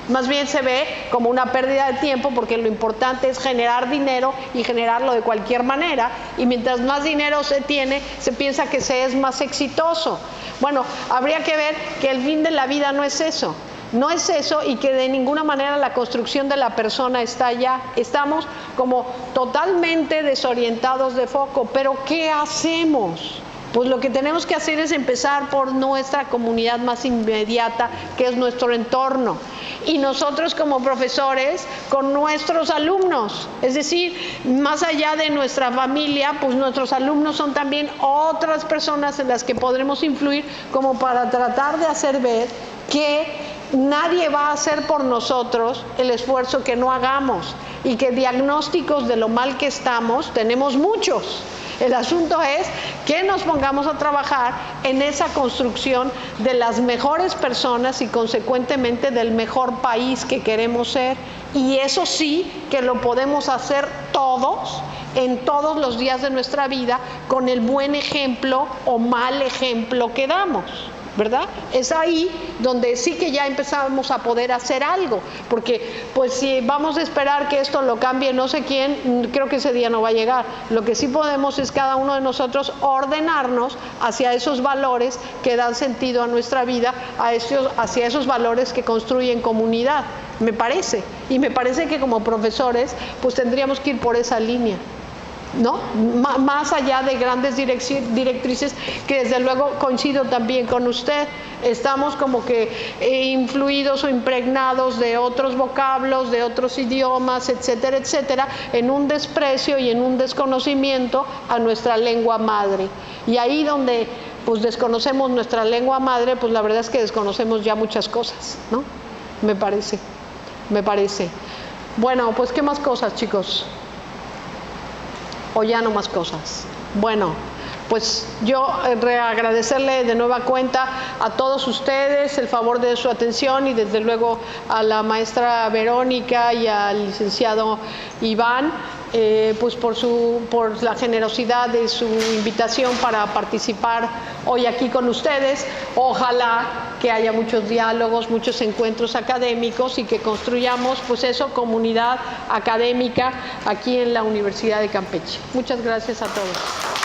más bien se ve como una pérdida de tiempo, porque lo importante es generar dinero y generarlo de cualquier manera, y mientras más dinero se tiene, se piensa que se es más exitoso. Bueno, habría que ver que el fin de la vida no es eso. No es eso, y que de ninguna manera la construcción de la persona está allá. Estamos como totalmente desorientados de foco. Pero ¿qué hacemos? Pues lo que tenemos que hacer es empezar por nuestra comunidad más inmediata, que es nuestro entorno. Y nosotros como profesores, con nuestros alumnos. Es decir, más allá de nuestra familia, pues nuestros alumnos son también otras personas en las que podremos influir, como para tratar de hacer ver que nadie va a hacer por nosotros el esfuerzo que no hagamos, y que diagnósticos de lo mal que estamos tenemos muchos. El asunto es que nos pongamos a trabajar en esa construcción de las mejores personas y consecuentemente del mejor país que queremos ser. Y eso sí que lo podemos hacer todos, en todos los días de nuestra vida, con el buen ejemplo o mal ejemplo que damos, ¿verdad? Es ahí donde sí que ya empezamos a poder hacer algo, porque pues si vamos a esperar que esto lo cambie no sé quién, creo que ese día no va a llegar. Lo que sí podemos es cada uno de nosotros ordenarnos hacia esos valores que dan sentido a nuestra vida, hacia esos valores que construyen comunidad, me parece. Y me parece que como profesores pues tendríamos que ir por esa línea, ¿no? Más allá de grandes directrices, que desde luego coincido también con usted, estamos como que influidos o impregnados de otros vocablos, de otros idiomas, etcétera, etcétera, en un desprecio y en un desconocimiento a nuestra lengua madre. Y ahí donde pues desconocemos nuestra lengua madre, pues la verdad es que desconocemos ya muchas cosas, ¿no? Me parece. Bueno, pues ¿qué más cosas, chicos? ¿O ya no más cosas? Bueno, pues yo agradecerle de nueva cuenta a todos ustedes el favor de su atención, y desde luego a la maestra Verónica y al licenciado Iván, pues por la generosidad de su invitación para participar hoy aquí con ustedes. Ojalá que haya muchos diálogos, muchos encuentros académicos, y que construyamos pues eso, comunidad académica aquí en la Universidad de Campeche. Muchas gracias a todos.